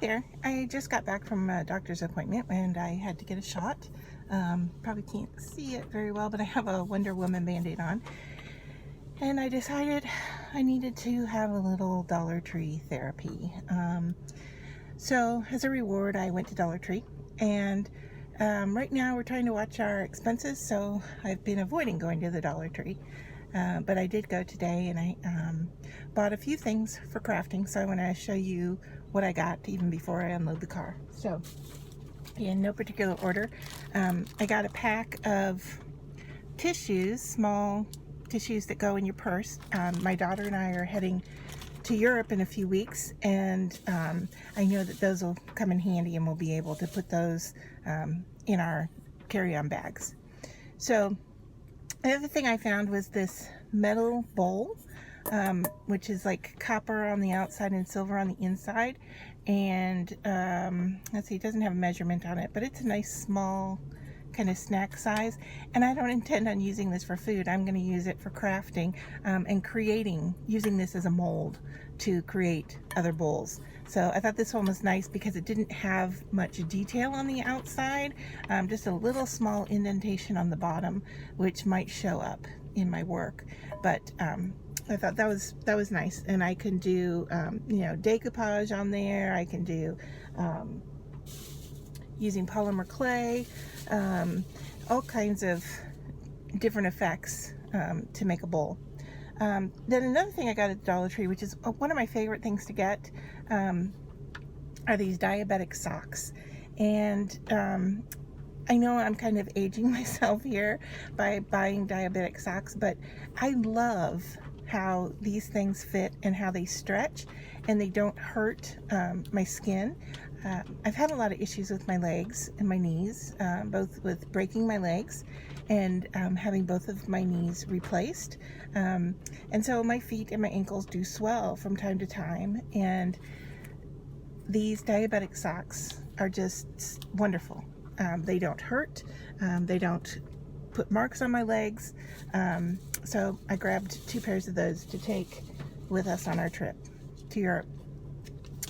there. I just got back from a doctor's appointment and I had to get a shot. Probably can't see it very well, but I have a Wonder Woman band-aid on. And I decided I needed to have a little Dollar Tree therapy. So as a reward, I went to Dollar Tree. And right now we're trying to watch our expenses, so I've been avoiding going to the Dollar Tree. But I did go today and I bought a few things for crafting, so I want to show you what I got even before I unload the car. So in no particular order, I got a pack of tissues, small tissues that go in your purse. My daughter and I are heading to Europe in a few weeks, and I know that those will come in handy and we'll be able to put those in our carry-on bags. So the other thing I found was this metal bowl, which is like copper on the outside and silver on the inside. And let's see, it doesn't have a measurement on it, but it's a nice small kind of snack size. And I don't intend on using this for food. I'm going to use it for crafting and using this as a mold to create other bowls. So I thought this one was nice because it didn't have much detail on the outside, just a little small indentation on the bottom, which might show up in my work. But I thought that was nice, and I can do decoupage on there. I can do using polymer clay, all kinds of different effects to make a bowl. Then another thing I got at the Dollar Tree, which is one of my favorite things to get, are these Diabetic Socks. And I know I'm kind of aging myself here by buying Diabetic Socks, but I love how these things fit and how they stretch and they don't hurt my skin. I've had a lot of issues with my legs and my knees, both with breaking my legs and having both of my knees replaced. And so my feet and my ankles do swell from time to time. And these Diabetic Socks are just wonderful. They don't hurt. They don't put marks on my legs. So I grabbed 2 pairs of those to take with us on our trip to Europe.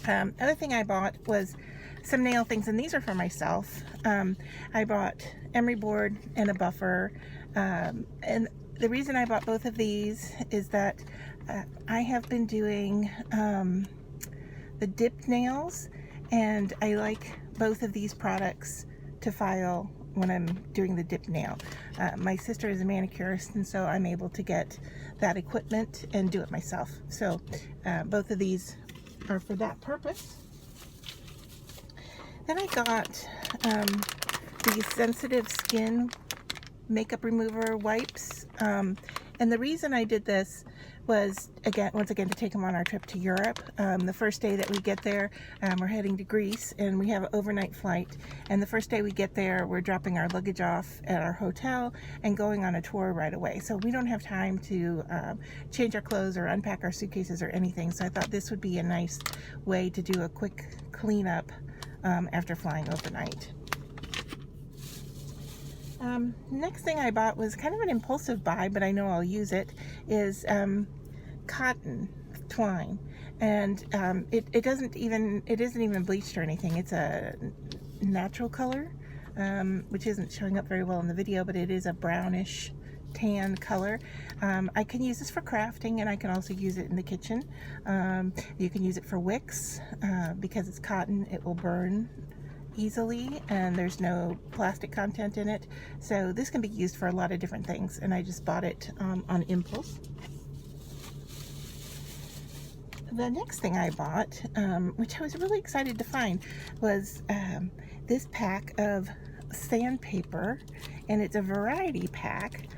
Other thing I bought was some nail things, and these are for myself. I bought emery board and a buffer, and the reason I bought both of these is that I have been doing the dip nails, and I like both of these products to file when I'm doing the dip nail. My sister is a manicurist, and so I'm able to get that equipment and do it myself. So both of these are for that purpose. Then I got these sensitive skin makeup remover wipes, and the reason I did this was once again to take them on our trip to Europe. The first day that we get there, we're heading to Greece, and we have an overnight flight, and the first day we get there we're dropping our luggage off at our hotel and going on a tour right away, so we don't have time to change our clothes or unpack our suitcases or anything. So I thought this would be a nice way to do a quick cleanup after flying overnight. Next thing I bought was kind of an impulsive buy, but I know I'll use it, is cotton twine. And it isn't even bleached or anything. It's a natural color, which isn't showing up very well in the video, but it is a brownish tan color. I can use this for crafting, and I can also use it in the kitchen. You can use it for wicks. Because it's cotton, it will burn easily, and there's no plastic content in it, so this can be used for a lot of different things, and I just bought it on impulse. The next thing I bought, which I was really excited to find, was this pack of sandpaper, and it's a variety pack,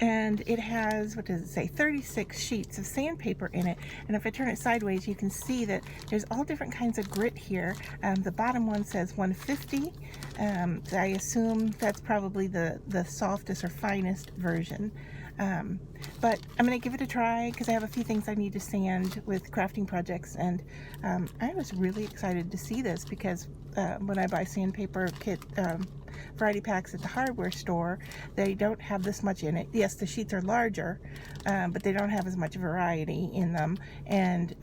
and it has, what does it say, 36 sheets of sandpaper in it. And if I turn it sideways, you can see that there's all different kinds of grit here. The bottom one says 150. So I assume that's probably the softest or finest version. But I'm going to give it a try because I have a few things I need to sand with crafting projects, and I was really excited to see this because when I buy sandpaper kit variety packs at the hardware store, they don't have this much in it. Yes, the sheets are larger, but they don't have as much variety in them. And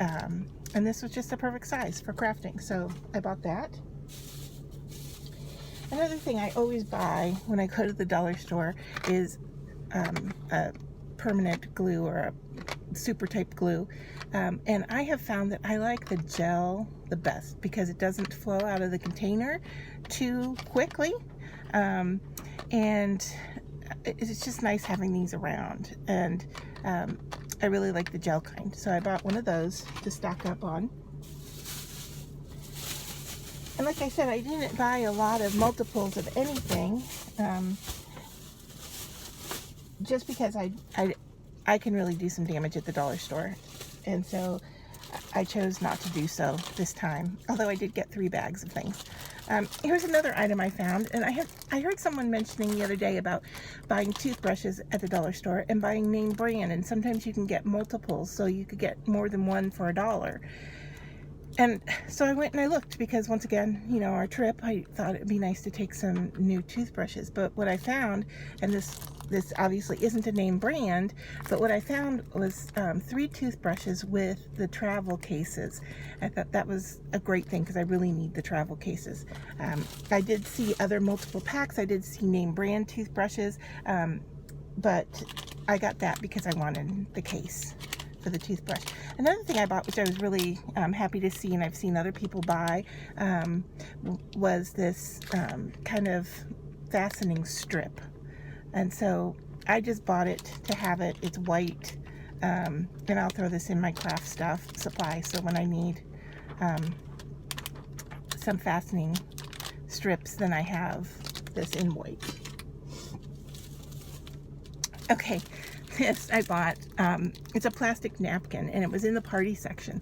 this was just a perfect size for crafting, so I bought that. Another thing I always buy when I go to the dollar store is a permanent glue or a super type glue, and I have found that I like the gel the best because it doesn't flow out of the container too quickly, and it's just nice having these around, and I really like the gel kind, so I bought one of those to stock up on. And like I said, I didn't buy a lot of multiples of anything, just because I can really do some damage at the dollar store, and so I chose not to do so this time, although I did get 3 bags of things. Here's another item I found, and I heard someone mentioning the other day about buying toothbrushes at the dollar store and buying name brand, and sometimes you can get multiples, so you could get more than one for $1. And so I went and I looked because, once again, you know, our trip, I thought it'd be nice to take some new toothbrushes. But what I found, and this obviously isn't a name brand, but what I found was 3 toothbrushes with the travel cases. I thought that was a great thing because I really need the travel cases. I did see other multiple packs. I did see name brand toothbrushes, but I got that because I wanted the case for the toothbrush. Another thing I bought, which I was really happy to see, and I've seen other people buy, was this kind of fastening strip. And so I just bought it to have it. It's white, and I'll throw this in my craft stuff supply, so when I need some fastening strips, then I have this in white. Okay, this I bought, it's a plastic napkin, and it was in the party section,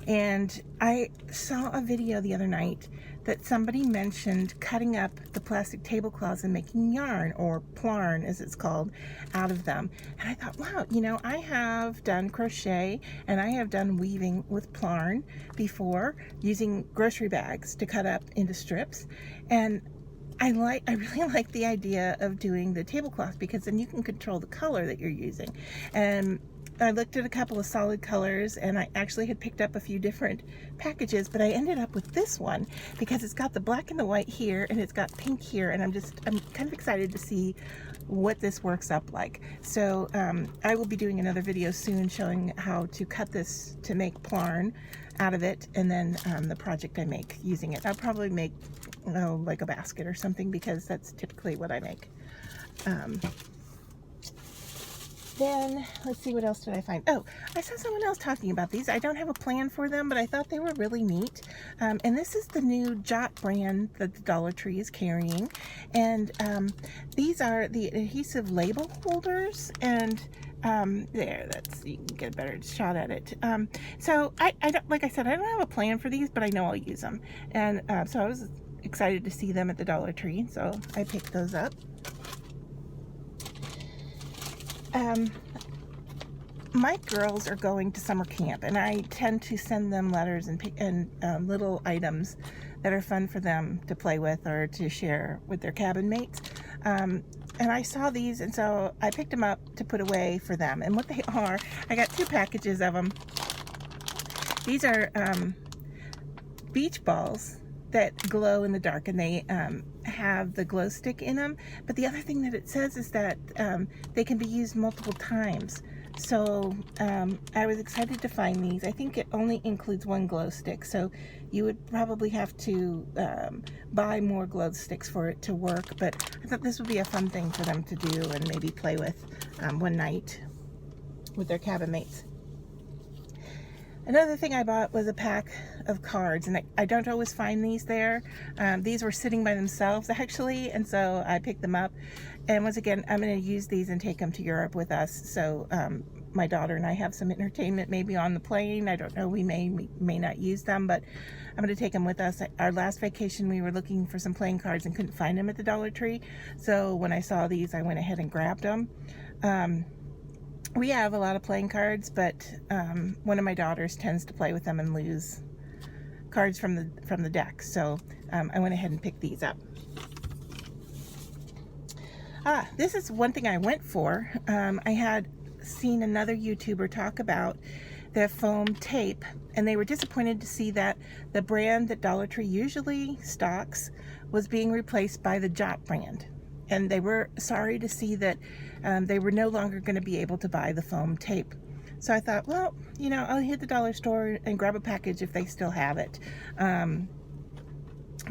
and I saw a video the other night that somebody mentioned cutting up the plastic tablecloths and making yarn, or plarn as it's called, out of them. And I thought, wow, you know, I have done crochet and I have done weaving with plarn before, using grocery bags to cut up into strips, and I really like the idea of doing the tablecloth because then you can control the color that you're using. And I looked at a couple of solid colors, and I actually had picked up a few different packages, but I ended up with this one because it's got the black and the white here, and it's got pink here, and I'm kind of excited to see what this works up like. So I will be doing another video soon showing how to cut this to make plarn out of it, and then the project I make using it. I'll probably make, you know, like a basket or something, because that's typically what I make. Then, let's see, what else did I find? Oh, I saw someone else talking about these. I don't have a plan for them, but I thought they were really neat. And this is the new Jot brand that the Dollar Tree is carrying. And these are the adhesive label holders. And there, you can get a better shot at it. So I don't, like I said, I don't have a plan for these, but I know I'll use them. And so I was excited to see them at the Dollar Tree, so I picked those up. My girls are going to summer camp, and I tend to send them letters and little items that are fun for them to play with or to share with their cabin mates. And I saw these, and so I picked them up to put away for them. And what they are, I got 2 packages of them. These are beach balls that glow in the dark, and they have the glow stick in them. But the other thing that it says is that they can be used multiple times. So I was excited to find these. I think it only includes 1 glow stick, so you would probably have to buy more glow sticks for it to work, but I thought this would be a fun thing for them to do and maybe play with one night with their cabin mates. Another thing I bought was a pack of cards, and I don't always find these there. These were sitting by themselves, actually, and so I picked them up. And once again, I'm going to use these and take them to Europe with us, so my daughter and I have some entertainment maybe on the plane. I don't know, we may not use them, but I'm going to take them with us. Our last vacation, we were looking for some playing cards and couldn't find them at the Dollar Tree, so when I saw these, I went ahead and grabbed them. We have a lot of playing cards, but one of my daughters tends to play with them and lose cards from the deck, so I went ahead and picked these up. This is one thing I went for. I had seen another YouTuber talk about their foam tape, and they were disappointed to see that the brand that Dollar Tree usually stocks was being replaced by the Jot brand. And they were sorry to see that they were no longer going to be able to buy the foam tape. So I thought, well, you know, I'll hit the dollar store and grab a package if they still have it.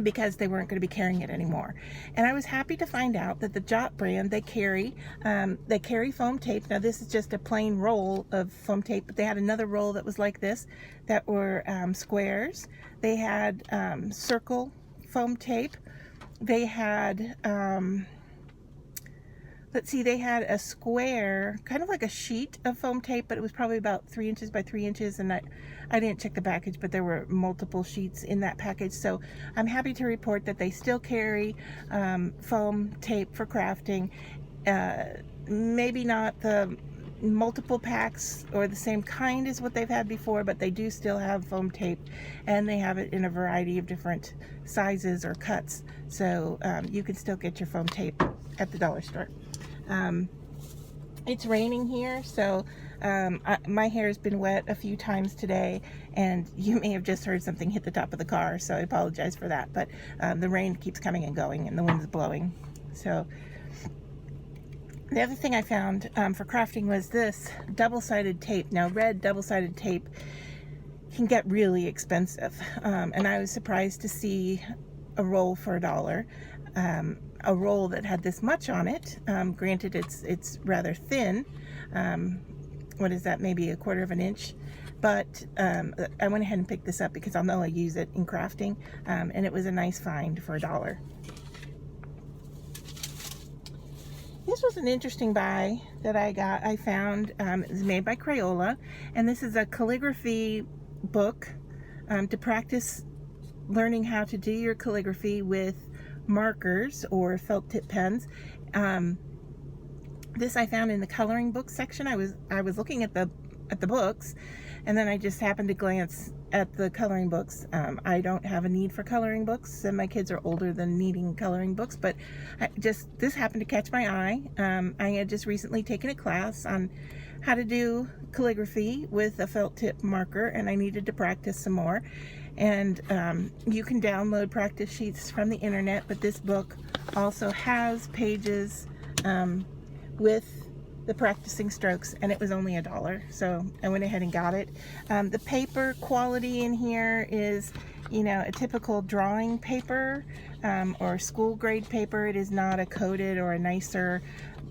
Because they weren't going to be carrying it anymore. And I was happy to find out that the Jot brand, they carry foam tape. Now this is just a plain roll of foam tape, but they had another roll that was like this, that were squares. They had circle foam tape. They had let's see, they had a square, kind of like a sheet of foam tape, but it was probably about 3 inches by 3 inches, and I didn't check the package, but there were multiple sheets in that package. So I'm happy to report that they still carry foam tape for crafting. Maybe not the multiple packs or the same kind as what they've had before, but they do still have foam tape, and they have it in a variety of different sizes or cuts. So you can still get your foam tape at the dollar store. It's raining here, so my hair has been wet a few times today, and you may have just heard something hit the top of the car, so I apologize for that. But the rain keeps coming and going, and the wind's blowing. So the other thing I found for crafting was this double-sided tape. Now, red double-sided tape can get really expensive, and I was surprised to see a roll for $1. A roll that had this much on it. Granted, it's rather thin. What is that? Maybe 1/4 of an inch. But I went ahead and picked this up because I'll know I use it in crafting, and it was a nice find for $1. This was an interesting buy that I found. It was made by Crayola, and this is a calligraphy book to practice learning how to do your calligraphy with markers or felt tip pens. This I found in the coloring book section. I was looking at the books, and then I just happened to glance at the coloring books. I don't have a need for coloring books, and my kids are older than needing coloring books, but this happened to catch my eye. I had just recently taken a class on how to do calligraphy with a felt tip marker, and I needed to practice some more. And you can download practice sheets from the internet, but this book also has pages with the practicing strokes, and it was only $1, so I went ahead and got it. The paper quality in here is, you know, a typical drawing paper or school grade paper. It is not a coated or a nicer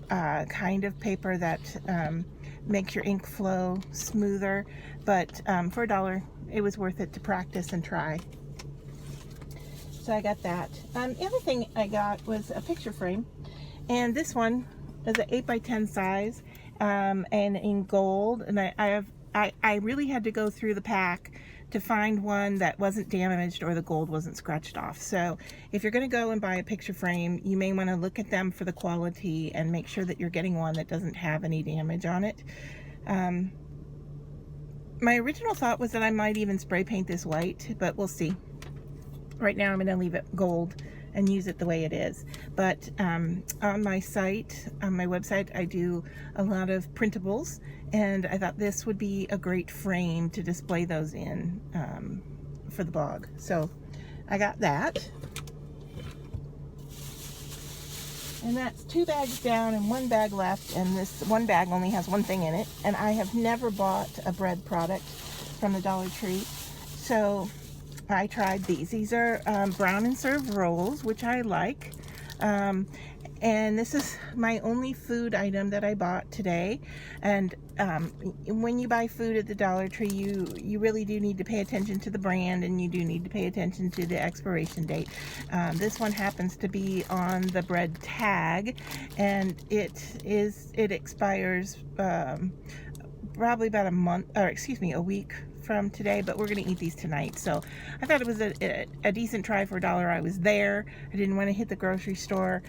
kind of paper that makes your ink flow smoother, but for $1 it was worth it to practice and try. So I got that. The other thing I got was a picture frame, and this one is an 8 by 10 size, and in gold. And I really had to go through the pack to find one that wasn't damaged or the gold wasn't scratched off. So if you're going to go and buy a picture frame, you may want to look at them for the quality and make sure that you're getting one that doesn't have any damage on it. My original thought was that I might even spray paint this white, but we'll see. Right now I'm going to leave it gold and use it the way it is. But on my site, on my website, I do a lot of printables, and I thought this would be a great frame to display those in for the blog. So I got that. And that's 2 bags down and 1 bag left, and this 1 bag only has 1 thing in it. And I have never bought a bread product from the Dollar Tree, so I tried these. These are brown and serve rolls, which I like. And this is my only food item that I bought today. And when you buy food at the Dollar Tree, you really do need to pay attention to the brand, and you do need to pay attention to the expiration date. This one happens to be on the bread tag, and it expires probably about a week from today, but we're going to eat these tonight. So I thought it was a decent try for $1. I was there. I didn't want to hit the grocery store.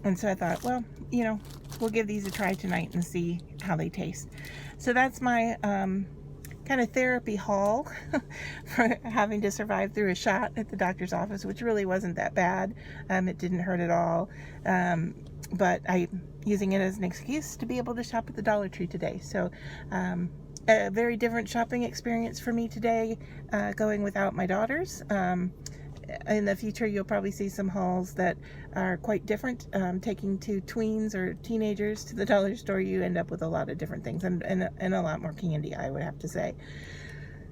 And so I thought, well, you know, we'll give these a try tonight and see how they taste. So that's my kind of therapy haul for having to survive through a shot at the doctor's office, which really wasn't that bad. It didn't hurt at all. but I'm using it as an excuse to be able to shop at the Dollar Tree today. So a very different shopping experience for me today, going without my daughters. In the future, you'll probably see some hauls that are quite different. Taking two tweens or teenagers to the dollar store, you end up with a lot of different things, and a lot more candy, I would have to say.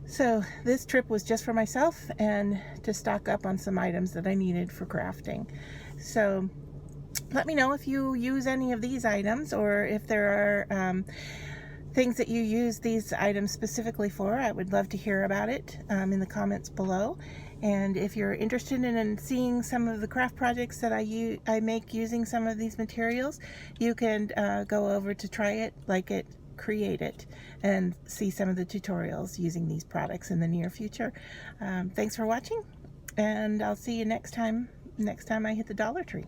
So this trip was just for myself and to stock up on some items that I needed for crafting. So let me know if you use any of these items, or if there are things that you use these items specifically for. I would love to hear about it in the comments below. And if you're interested in seeing some of the craft projects that I make using some of these materials, you can go over to Try It, Like It, Create It, and see some of the tutorials using these products in the near future. Thanks for watching, and I'll see you next time I hit the Dollar Tree.